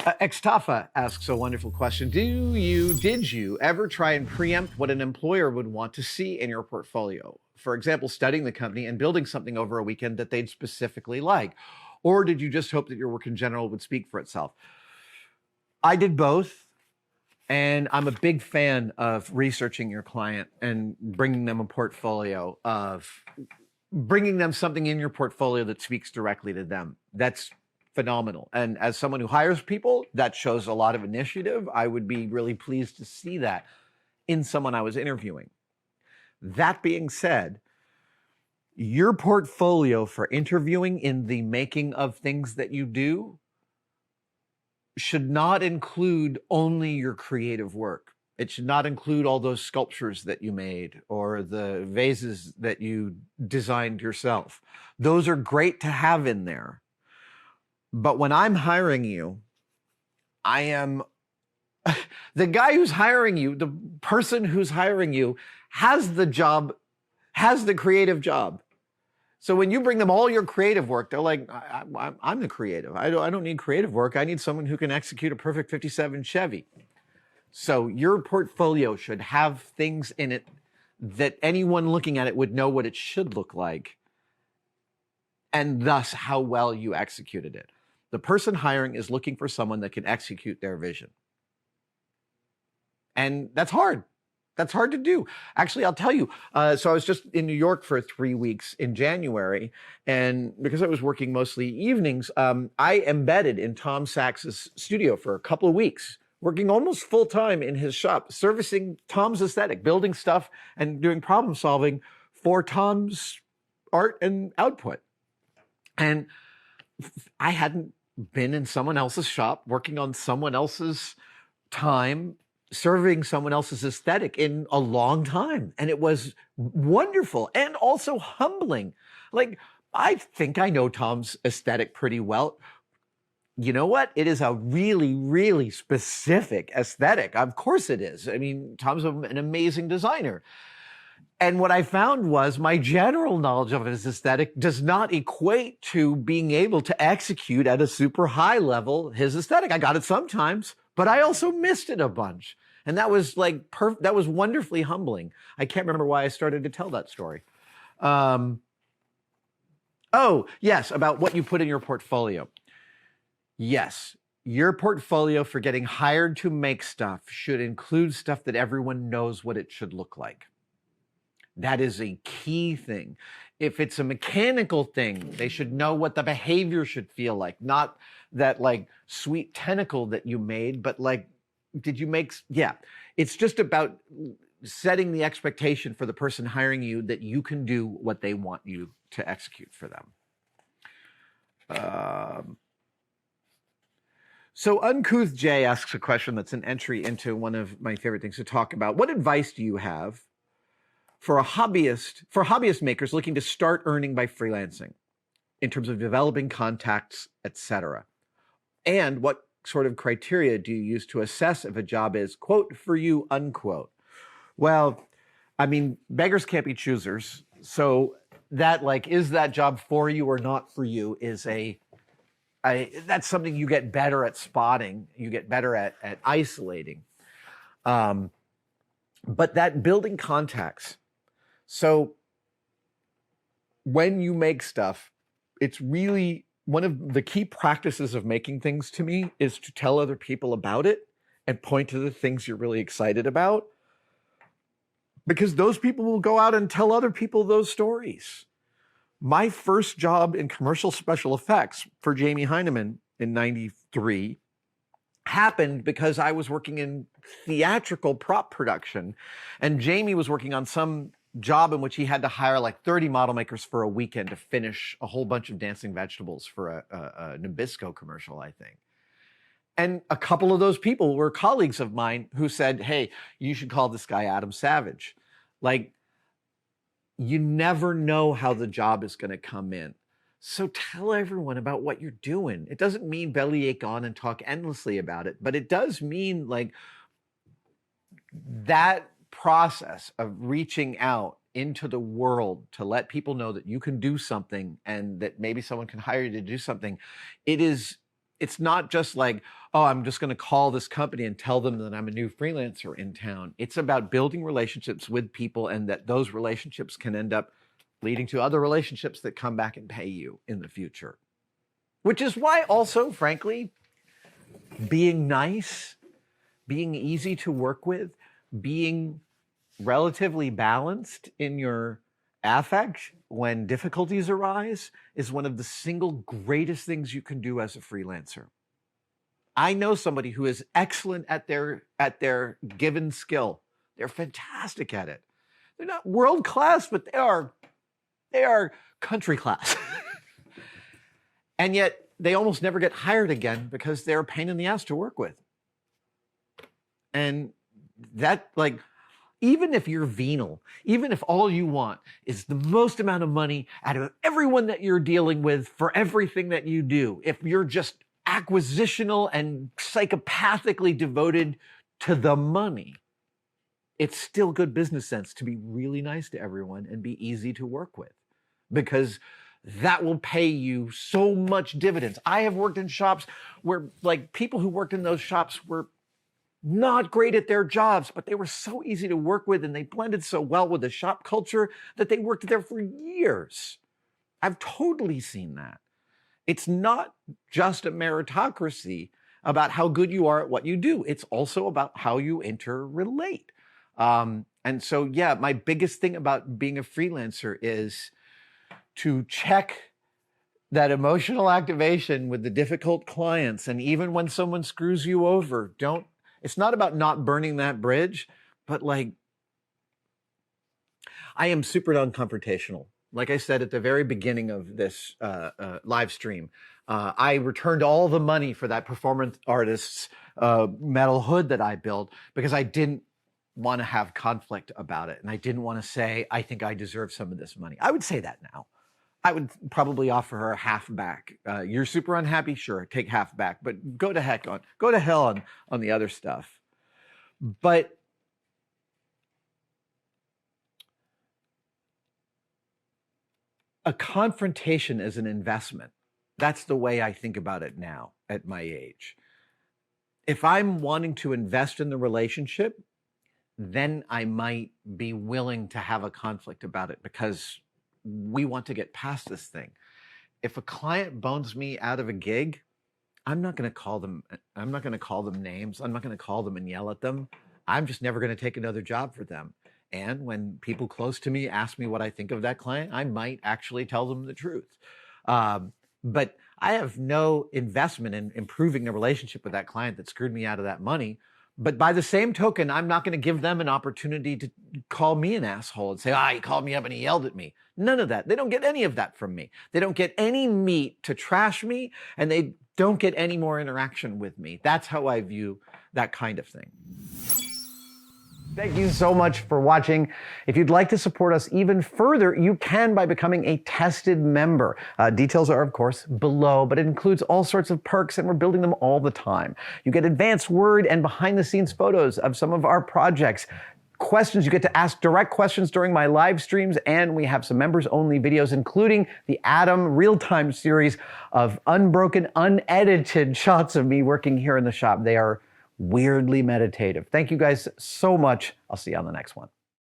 Extafa asks a wonderful question. Did you ever try and preempt what an employer would want to see in your portfolio? For example, studying the company and building something over a weekend that they'd specifically like. Or did you just hope that your work in general would speak for itself? I did both. And I'm a big fan of researching your client and bringing them a portfolio of bringing them something in your portfolio that speaks directly to them. That's phenomenal. And as someone who hires people, that shows a lot of initiative. I would be really pleased to see that in someone I was interviewing. That being said, your portfolio for interviewing in the making of things that you do should not include only your creative work. It should not include all those sculptures that you made or the vases that you designed yourself. Those are great to have in there. But when I'm hiring you, I am the guy who's hiring you, the person who's hiring you has the job, has the creative job. So when you bring them all your creative work, they're like, I'm the creative. I don't need creative work. I need someone who can execute a perfect 57 Chevy. So your portfolio should have things in it that anyone looking at it would know what it should look like, and thus how well you executed it. The person hiring is looking for someone that can execute their vision. And that's hard. That's hard to do. Actually, I'll tell you. So I was just in New York for 3 weeks in January. And because I was working mostly evenings, I embedded in Tom Sachs's studio for a couple of weeks, working almost full time in his shop, servicing Tom's aesthetic, building stuff and doing problem solving for Tom's art and output. And I hadn't been in someone else's shop, working on someone else's time, serving someone else's aesthetic in a long time. And it was wonderful and also humbling. Like, I think I know Tom's aesthetic pretty well. You know what? It is a really, really specific aesthetic. Of course it is. I mean, Tom's an amazing designer. And what I found was my general knowledge of his aesthetic does not equate to being able to execute at a super high level his aesthetic. I got it sometimes, but I also missed it a bunch. And that was like, that was wonderfully humbling. I can't remember why I started to tell that story. Oh, yes, about what you put in your portfolio. Yes, your portfolio for getting hired to make stuff should include stuff that everyone knows what it should look like. That is a key thing. If it's a mechanical thing, they should know what the behavior should feel like. Not that like sweet tentacle that you made, but like, did you make, yeah. It's just about setting the expectation for the person hiring you that you can do what they want you to execute for them. So Uncouth J asks a question that's an entry into one of my favorite things to talk about. What advice do you have for hobbyist makers looking to start earning by freelancing in terms of developing contacts, etc.? And what sort of criteria do you use to assess if a job is, quote, for you, unquote? Well, I mean, beggars can't be choosers. So that, like, is that job for you or not for you is that's something you get better at spotting. You get better at isolating. But that building contacts. So when you make stuff, it's really one of the key practices of making things to me is to tell other people about it and point to the things you're really excited about, because those people will go out and tell other people those stories. My first job in commercial special effects for Jamie Heineman in '93 happened because I was working in theatrical prop production, and Jamie was working on some job in which he had to hire like 30 model makers for a weekend to finish a whole bunch of dancing vegetables for a Nabisco commercial, I think. And a couple of those people were colleagues of mine who said, hey, you should call this guy Adam Savage. Like, you never know how the job is going to come in. So tell everyone about what you're doing. It doesn't mean bellyache on and talk endlessly about it, but it does mean like that process of reaching out into the world to let people know that you can do something and that maybe someone can hire you to do something. It's not just like, oh, I'm just going to call this company and tell them that I'm a new freelancer in town. It's about building relationships with people, and that those relationships can end up leading to other relationships that come back and pay you in the future. Which is why also, frankly, being nice, being easy to work with, being relatively balanced in your affect when difficulties arise is one of the single greatest things you can do as a freelancer. I know somebody who is excellent at their given skill. They're fantastic at it. They're not world class, but they are country class. And yet they almost never get hired again because they're a pain in the ass to work with. And that, like, even if you're venal, even if all you want is the most amount of money out of everyone that you're dealing with for everything that you do, if you're just acquisitional and psychopathically devoted to the money, it's still good business sense to be really nice to everyone and be easy to work with, because that will pay you so much dividends. I have worked in shops where, like, people who worked in those shops were not great at their jobs, but they were so easy to work with and they blended so well with the shop culture that they worked there for years. I've totally seen that. It's not just a meritocracy about how good you are at what you do. It's also about how you interrelate. And so, yeah, my biggest thing about being a freelancer is to check that emotional activation with the difficult clients. And even when someone screws you over, it's not about not burning that bridge, but, like, I am super non-confrontational. Like I said at the very beginning of this live stream, I returned all the money for that performance artist's metal hood that I built because I didn't want to have conflict about it. And I didn't want to say, I think I deserve some of this money. I would say that now. I would probably offer her half back. You're super unhappy? Sure, take half back, but go to hell on the other stuff. But a confrontation is an investment. That's the way I think about it now at my age. If I'm wanting to invest in the relationship, then I might be willing to have a conflict about it because we want to get past this thing. If a client bones me out of a gig, I'm not going to call them names. I'm not going to call them and yell at them. I'm just never going to take another job for them. And when people close to me ask me what I think of that client, I might actually tell them the truth. But I have no investment in improving the relationship with that client that screwed me out of that money. But by the same token, I'm not going to give them an opportunity to call me an asshole and say, he called me up and he yelled at me. None of that. They don't get any of that from me. They don't get any meat to trash me, and they don't get any more interaction with me. That's how I view that kind of thing. Thank you so much for watching. If you'd like to support us even further, you can by becoming a tested member. Details are, of course, below, but it includes all sorts of perks, and we're building them all the time. You get advanced word and behind-the-scenes photos of some of our projects. Questions, you get to ask direct questions during my live streams, and we have some members-only videos, including the Adam real-time series of unbroken, unedited shots of me working here in the shop. They are weirdly meditative. Thank you guys so much. I'll see you on the next one.